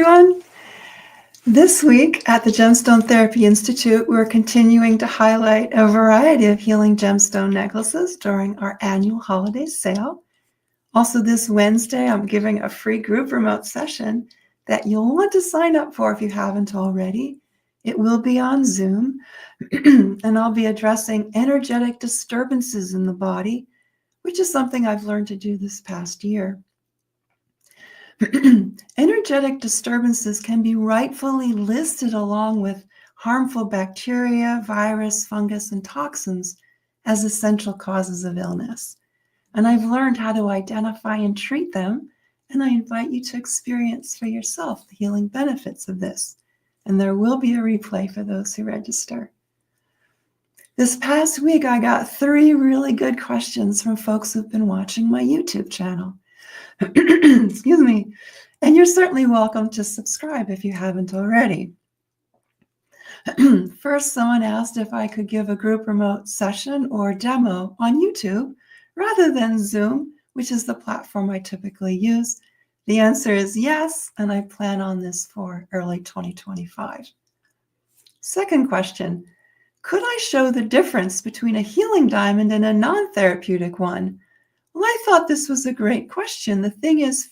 everyone. This week at the Gemstone Therapy Institute, we're continuing to highlight a variety of healing gemstone necklaces during our annual holiday sale. Also, this Wednesday, I'm giving a free group remote session that you'll want to sign up for if you haven't already. It will be on Zoom, and I'll be addressing energetic disturbances in the body, which is something I've learned to do this past year. Energetic disturbances can be rightfully listed along with harmful bacteria, virus, fungus, and toxins as essential causes of illness. And I've learned how to identify and treat them, and I invite you to experience for yourself the healing benefits of this. And there will be a replay for those who register. This past week, I got 3 really good questions from folks who've been watching my YouTube channel. Excuse me. And you're certainly welcome to subscribe if you haven't already. First, someone asked if I could give a group remote session or demo on YouTube rather than Zoom, which is the platform I typically use. The answer is yes, and I plan on this for early 2025. Second question, could I show the difference between a healing diamond and a non-therapeutic one? Well, I thought this was a great question. The thing is,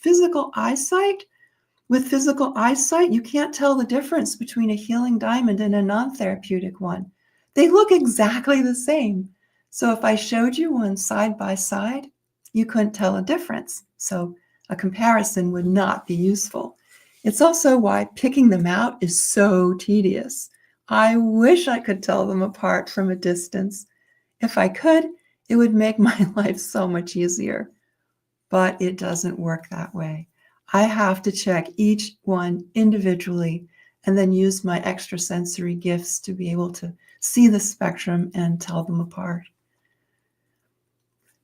with physical eyesight, you can't tell the difference between a healing diamond and a non-therapeutic one. They look exactly the same. So if I showed you one side by side, you couldn't tell a difference. So a comparison would not be useful. It's also why picking them out is so tedious. I wish I could tell them apart from a distance. If I could, it would make my life so much easier, but it doesn't work that way. I have to check each one individually and then use my extrasensory gifts to be able to see the spectrum and tell them apart.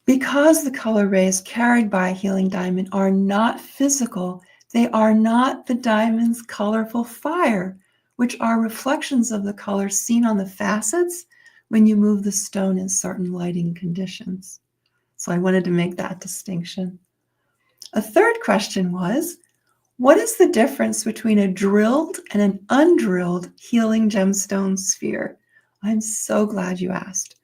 Because the color rays carried by a healing diamond are not physical, they are not the diamond's colorful fire, which are reflections of the color seen on the facets when you move the stone in certain lighting conditions. So I wanted to make that distinction. A third question was, what is the difference between a drilled and an undrilled healing gemstone sphere? I'm so glad you asked.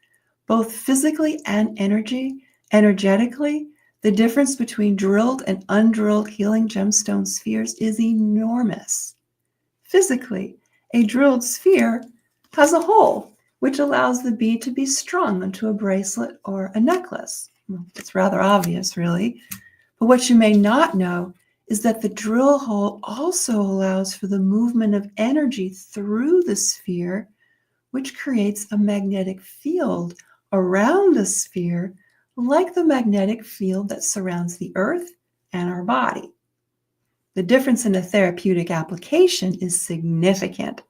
Both physically and energetically, the difference between drilled and undrilled healing gemstone spheres is enormous. Physically, a drilled sphere has a hole, which allows the bead to be strung onto a bracelet or a necklace. Well, it's rather obvious, really. But what you may not know is that the drill hole also allows for the movement of energy through the sphere, which creates a magnetic field around the sphere, like the magnetic field that surrounds the Earth and our body. The difference in a therapeutic application is significant.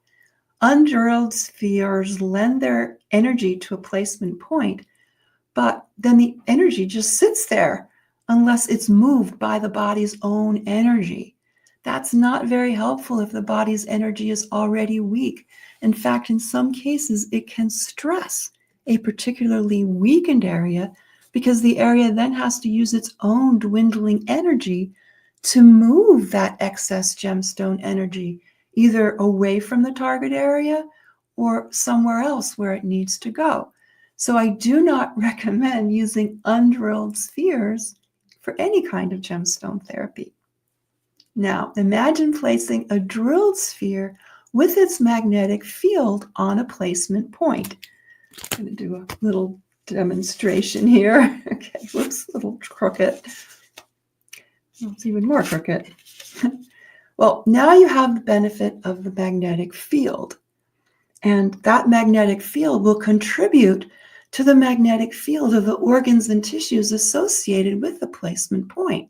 Undrilled spheres lend their energy to a placement point, but then the energy just sits there unless it's moved by the body's own energy. That's not very helpful if the body's energy is already weak. In fact, in some cases, it can stress a particularly weakened area because the area then has to use its own dwindling energy to move that excess gemstone energy either away from the target area or somewhere else where it needs to go. So I do not recommend using undrilled spheres for any kind of gemstone therapy. Now, imagine placing a drilled sphere with its magnetic field on a placement point. I'm going to do a little demonstration here. Okay, whoops, a little crooked. Well, it's even more crooked. Well, now you have the benefit of the magnetic field, and that magnetic field will contribute to the magnetic field of the organs and tissues associated with the placement point.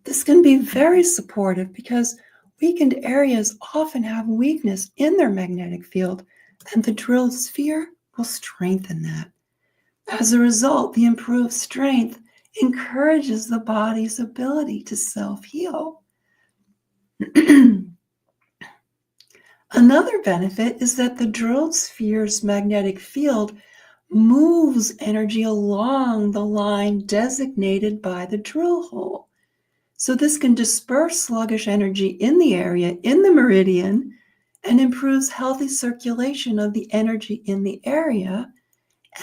This can be very supportive because weakened areas often have weakness in their magnetic field, and the drilled sphere will strengthen that. As a result, the improved strength encourages the body's ability to self-heal. Another benefit is that the drilled sphere's magnetic field moves energy along the line designated by the drill hole. So this can disperse sluggish energy in the area, in the meridian, and improves healthy circulation of the energy in the area.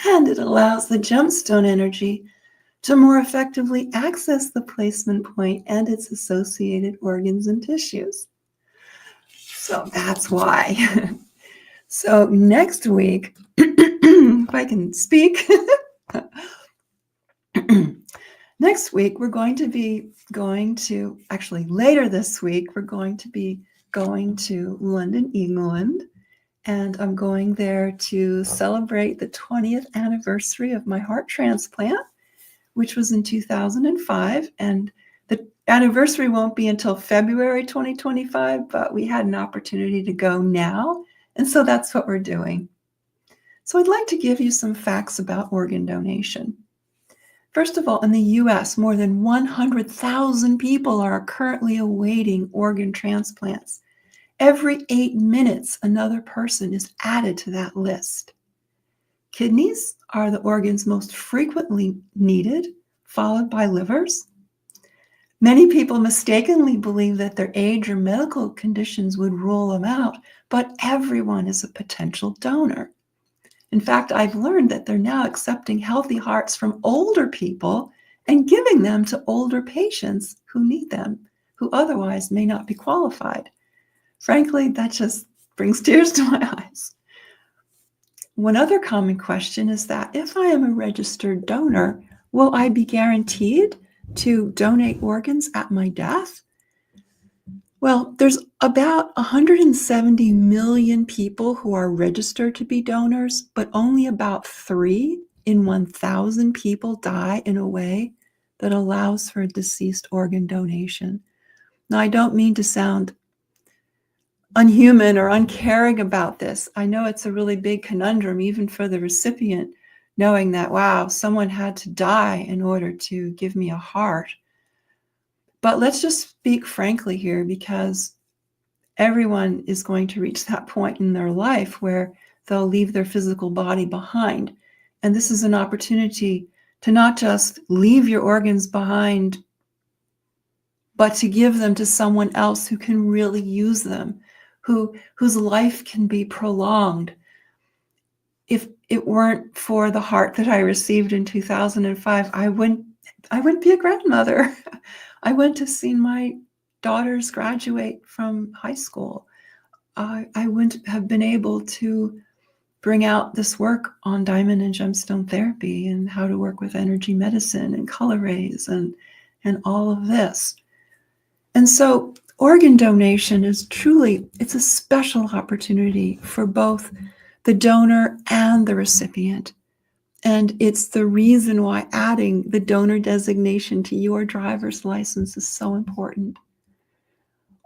And it allows the gemstone energy to more effectively access the placement point and its associated organs and tissues. So that's why. So next week, if I can speak, next week we're going to actually later this week, we're going to be going to London, England, and I'm going there to celebrate the 20th anniversary of my heart transplant, which was in 2005. And the anniversary won't be until February 2025, but we had an opportunity to go now. And so that's what we're doing. So I'd like to give you some facts about organ donation. First of all, in the US, more than 100,000 people are currently awaiting organ transplants. Every 8 minutes, another person is added to that list. Kidneys are the organs most frequently needed, followed by livers. Many people mistakenly believe that their age or medical conditions would rule them out, but everyone is a potential donor. In fact, I've learned that they're now accepting healthy hearts from older people and giving them to older patients who need them, who otherwise may not be qualified. Frankly, that just brings tears to my eyes. One other common question is that if I am a registered donor, will I be guaranteed to donate organs at my death? Well, there's about 170 million people who are registered to be donors, but only about 3 in 1,000 people die in a way that allows for a deceased organ donation. Now, I don't mean to sound unhuman or uncaring about this. I know it's a really big conundrum, even for the recipient, knowing that, wow, someone had to die in order to give me a heart. But let's just speak frankly here, because everyone is going to reach that point in their life where they'll leave their physical body behind. And this is an opportunity to not just leave your organs behind, but to give them to someone else who can really use them, whose life can be prolonged. If it weren't for the heart that I received in 2005, I wouldn't be a grandmother. I wouldn't have seen my daughters graduate from high school. I wouldn't have been able to bring out this work on diamond and gemstone therapy and how to work with energy medicine and color rays and all of this. And so organ donation is truly, it's a special opportunity for both the donor and the recipient. And it's the reason why adding the donor designation to your driver's license is so important.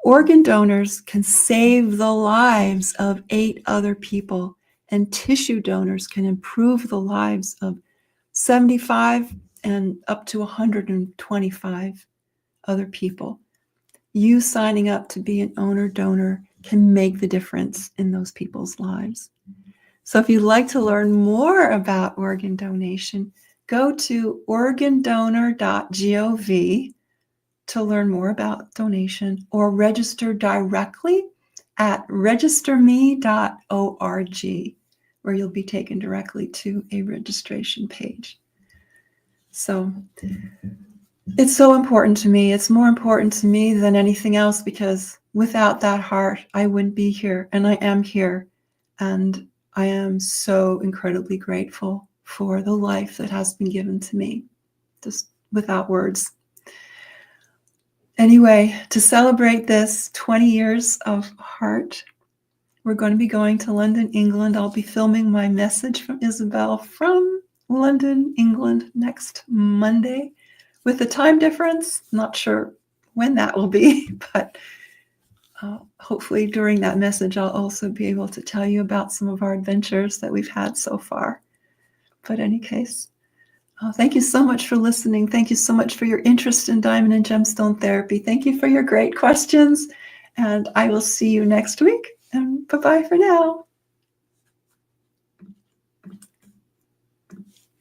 Organ donors can save the lives of 8 other people, and tissue donors can improve the lives of 75 and up to 125 other people. You signing up to be an owner donor can make the difference in those people's lives. So if you'd like to learn more about organ donation, go to organdonor.gov to learn more about donation, or register directly at registerme.org, where you'll be taken directly to a registration page. So it's so important to me. It's more important to me than anything else, because without that heart, I wouldn't be here, and I am here. And I am so incredibly grateful for the life that has been given to me, just without words. Anyway, to celebrate this 20 years of heart, we're going to be going to London, England. I'll be filming my message from Isabelle from London, England next Monday. With the time difference, not sure when that will be, but hopefully during that message, I'll also be able to tell you about some of our adventures that we've had so far. But in any case, thank you so much for listening. Thank you so much for your interest in diamond and gemstone therapy. Thank you for your great questions. And I will see you next week. And bye-bye for now.